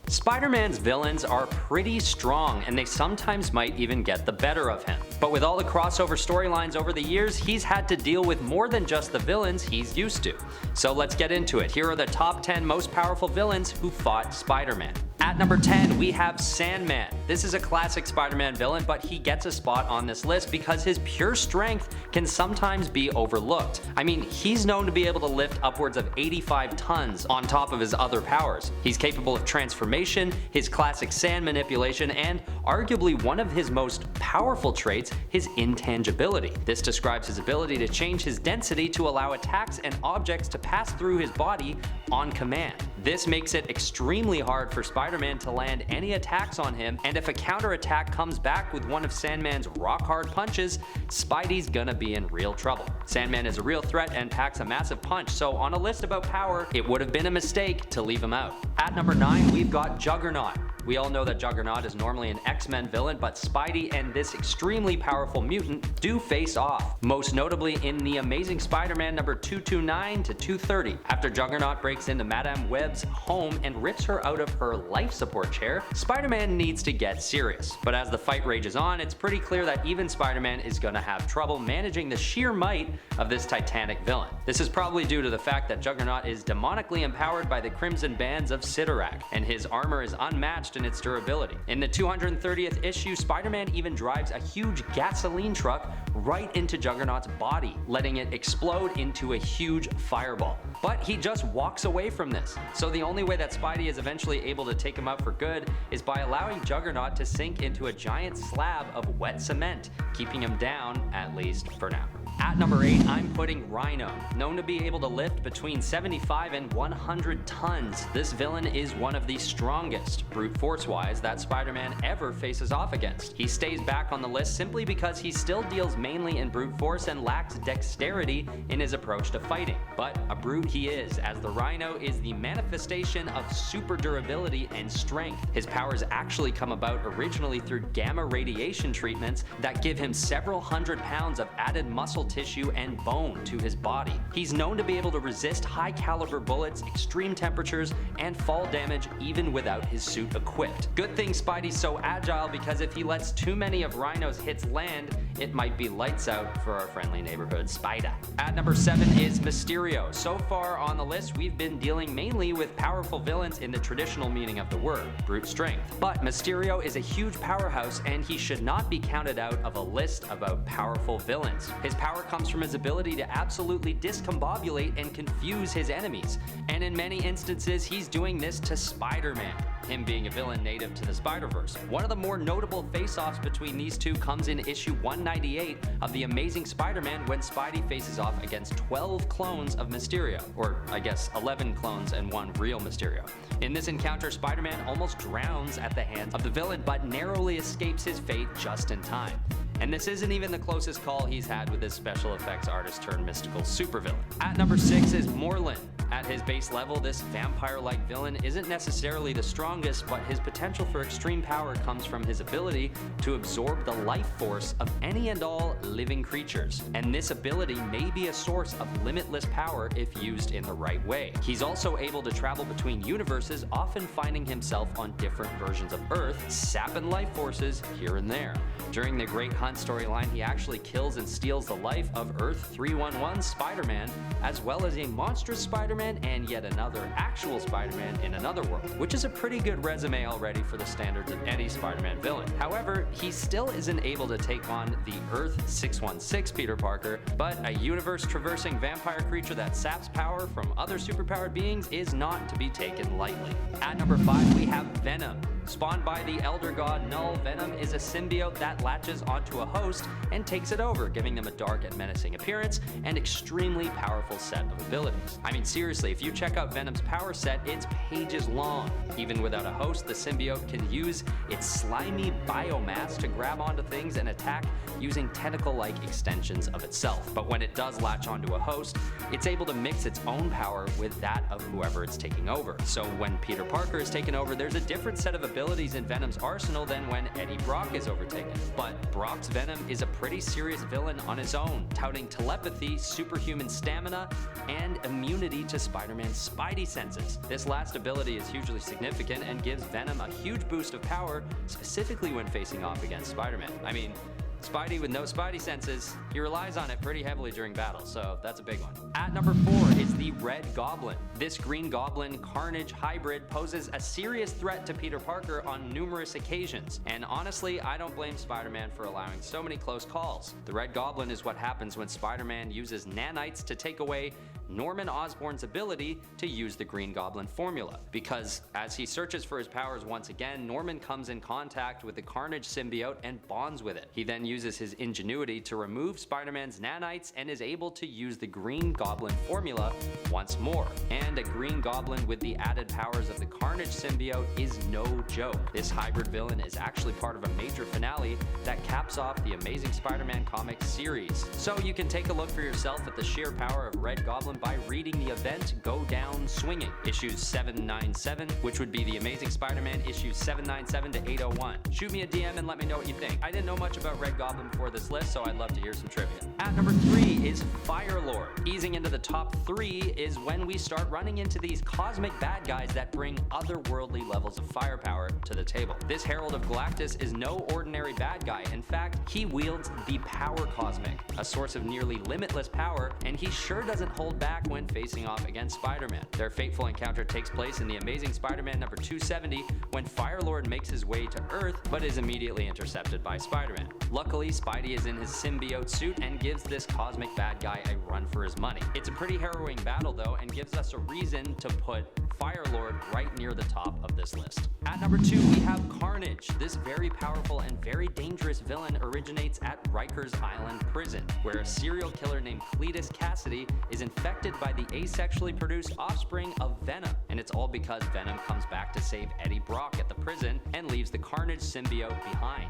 Spider-Man's villains are pretty strong, and they sometimes might even get the better of him. But with all the crossover storylines over the years, he's had to deal with more than just the villains he's used to. So let's get into it. Here are the top 10 most powerful villains who fought Spider-Man. At number 10, we have Sandman. This is a classic Spider-Man villain, but he gets a spot on this list because his pure strength can sometimes be overlooked. I mean, he's known to be able to lift upwards of 85 tons on top of his other powers. He's capable of transformation, his classic sand manipulation, and arguably one of his most powerful traits, his intangibility. This describes his ability to change his density to allow attacks and objects to pass through his body on command. This makes it extremely hard for Spider-Man to land any attacks on him, and if a counterattack comes back with one of Sandman's rock-hard punches, Spidey's gonna be in real trouble. Sandman is a real threat and packs a massive punch, so on a list about power, it would have been a mistake to leave him out. At number 9, we've got Juggernaut. We all know that Juggernaut is normally an X-Men villain, but Spidey and this extremely powerful mutant do face off, most notably in the Amazing Spider-Man number 229 to 230. After Juggernaut breaks into Madame Web's home and rips her out of her life support chair, Spider-Man needs to get serious. But as the fight rages on, it's pretty clear that even Spider-Man is gonna have trouble managing the sheer might of this titanic villain. This is probably due to the fact that Juggernaut is demonically empowered by the Crimson Bands of Sidorak, and his armor is unmatched in its durability. In the 230th issue, Spider-Man even drives a huge gasoline truck right into Juggernaut's body, letting it explode into a huge fireball. But he just walks away from this. So the only way that Spidey is eventually able to take him out for good is by allowing Juggernaut to sink into a giant slab of wet cement, keeping him down, at least for now. At number 8, I'm putting Rhino. Known to be able to lift between 75 and 100 tons, this villain is one of the strongest, brute force-wise, that Spider-Man ever faces off against. He stays back on the list simply because he still deals mainly in brute force and lacks dexterity in his approach to fighting. But a brute he is, as the Rhino is the manifestation of super durability and strength. His powers actually come about originally through gamma radiation treatments that give him several hundred pounds of added muscle tissue and bone to his body. He's known to be able to resist high caliber bullets, extreme temperatures, and fall damage even without his suit equipped. Good thing Spidey's so agile, because if he lets too many of Rhino's hits land, it might be lights out for our friendly neighborhood Spider. At number 7 is Mysterio. So far on the list, we've been dealing mainly with powerful villains in the traditional meaning of the word, brute strength. But Mysterio is a huge powerhouse, and he should not be counted out of a list about powerful villains. His power comes from his ability to absolutely discombobulate and confuse his enemies, and in many instances he's doing this to Spider-Man, him being a villain native to the Spider-Verse. One of the more notable face-offs between these two comes in issue 198 of The Amazing Spider-Man, when Spidey faces off against 12 clones of Mysterio, or I guess 11 clones and one real Mysterio. In this encounter, Spider-Man almost drowns at the hands of the villain, but narrowly escapes his fate just in time. And this isn't even the closest call he's had with his special effects artist turned mystical supervillain. At number 6 is Morlun. At his base level, this vampire-like villain isn't necessarily the strongest, but his potential for extreme power comes from his ability to absorb the life force of any and all living creatures. And this ability may be a source of limitless power if used in the right way. He's also able to travel between universes, often finding himself on different versions of Earth, sapping life forces here and there. During the Great Hunt storyline, he actually kills and steals the life of Earth 311 Spider-Man, as well as a monstrous Spider-Man and yet another actual Spider-Man in another world, which is a pretty good resume already for the standards of any Spider-Man villain. However, he still isn't able to take on the Earth 616 Peter Parker, but a universe-traversing vampire creature that saps power from other superpowered beings is not to be taken lightly. At number 5, we have Venom. Spawned by the Elder God Null, Venom is a symbiote that latches onto a host and takes it over, giving them a dark and menacing appearance and extremely powerful set of abilities. I mean, seriously, if you check out Venom's power set, it's pages long. Even without a host, the symbiote can use its slimy biomass to grab onto things and attack using tentacle-like extensions of itself. But when it does latch onto a host, it's able to mix its own power with that of whoever it's taking over. So when Peter Parker is taken over, there's a different set of abilities abilities in Venom's arsenal than when Eddie Brock is overtaken. But Brock's Venom is a pretty serious villain on his own, touting telepathy, superhuman stamina, and immunity to Spider-Man's spidey senses. This last ability is hugely significant and gives Venom a huge boost of power, specifically when facing off against Spider-Man. I mean, Spidey with no spidey senses, he relies on it pretty heavily during battle, so that's a big one. At number 4 is the Red Goblin. This Green Goblin Carnage hybrid poses a serious threat to Peter Parker on numerous occasions, and honestly, I don't blame Spider-Man for allowing so many close calls. The Red Goblin is what happens when Spider-Man uses nanites to take away Norman Osborn's ability to use the Green Goblin formula, because as he searches for his powers once again, Norman comes in contact with the Carnage symbiote and bonds with it. He then uses his ingenuity to remove Spider-Man's nanites and is able to use the Green Goblin formula once more. And a Green Goblin with the added powers of the Carnage symbiote is no joke. This hybrid villain is actually part of a major finale that caps off the Amazing Spider-Man comic series. So you can take a look for yourself at the sheer power of Red Goblin by reading the event Go Down Swinging, issues 797, which would be the Amazing Spider-Man issues 797 to 801. Shoot me a DM and let me know what you think. I didn't know much about Red Goblin before this list, so I'd love to hear some trivia. At number 3 is Firelord. Easing into the top 3 is when we start running into these cosmic bad guys that bring otherworldly levels of firepower to the table. This Herald of Galactus is no ordinary bad guy. In fact, he wields the Power Cosmic, a source of nearly limitless power, and he sure doesn't hold back when facing off against Spider-Man. Their fateful encounter takes place in the Amazing Spider-Man number 270 when Firelord makes his way to Earth but is immediately intercepted by Spider-Man. Luckily, Spidey is in his symbiote suit and gives this cosmic bad guy a run for his money. It's a pretty harrowing battle though, and gives us a reason to put Firelord right near the top of this list. At number 2 we have Carnage. This very powerful and very dangerous villain originates at Rikers Island Prison, where a serial killer named Cletus Cassidy is infected by the asexually produced offspring of Venom. And it's all because Venom comes back to save Eddie Brock at the prison and leaves the Carnage symbiote behind.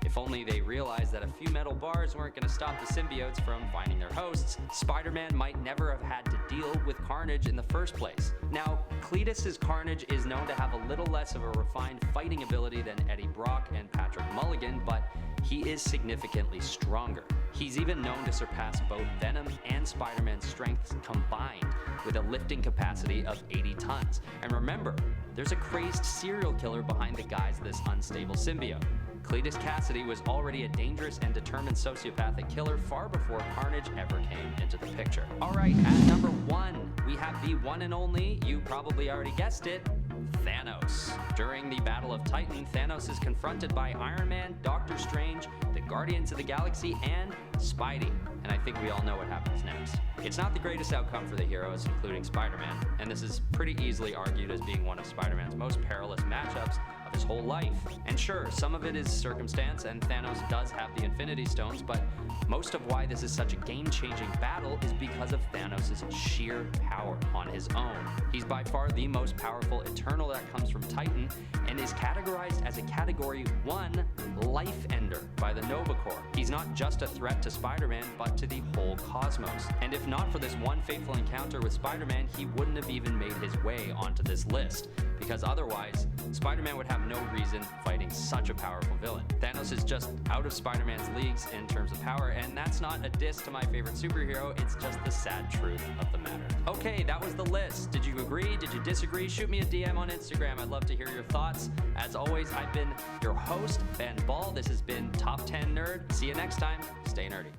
If only they realized that a few metal bars weren't going to stop the symbiotes from finding their hosts, Spider-Man might never have had to deal with Carnage in the first place. Now, Cletus's Carnage is known to have a little less of a refined fighting ability than Eddie Brock and Patrick Mulligan, but he is significantly stronger. He's even known to surpass both Venom and Spider-Man's strengths combined, with a lifting capacity of 80 tons. And remember, there's a crazed serial killer behind the guise of this unstable symbiote. Cletus Cassidy was already a dangerous and determined sociopathic killer far before Carnage ever came into the picture. Alright, at number 1, we have the one and only, you probably already guessed it, Thanos. During the Battle of Titan, Thanos is confronted by Iron Man, Doctor Strange, the Guardians of the Galaxy, and Spidey. And I think we all know what happens next. It's not the greatest outcome for the heroes, including Spider-Man, and this is pretty easily argued as being one of Spider-Man's most perilous matchups of his whole life. And sure, some of it is circumstance, and Thanos does have the Infinity Stones, but most of why this is such a game-changing battle is because of Thanos' sheer power on his own. He's by far the most powerful Eternal that comes from Titan, and is categorized as a Category 1 Life Ender by the Nova Corps. He's not just a threat to Spider-Man, but to the whole cosmos. And if not for this one fateful encounter with Spider-Man, he wouldn't have even made his way onto this list, because otherwise, Spider-Man would have no reason fighting such a powerful villain. Thanos is just out of Spider-Man's leagues in terms of power, and that's not a diss to my favorite superhero, it's just the sad truth of the matter. Okay, that was the list. Did you agree? Did you disagree? Shoot me a DM on Instagram. I'd love to hear your thoughts. As always, I've been your host, Ben Ball. This has been Top 10 Nerd. See you next time. Stay nerdy.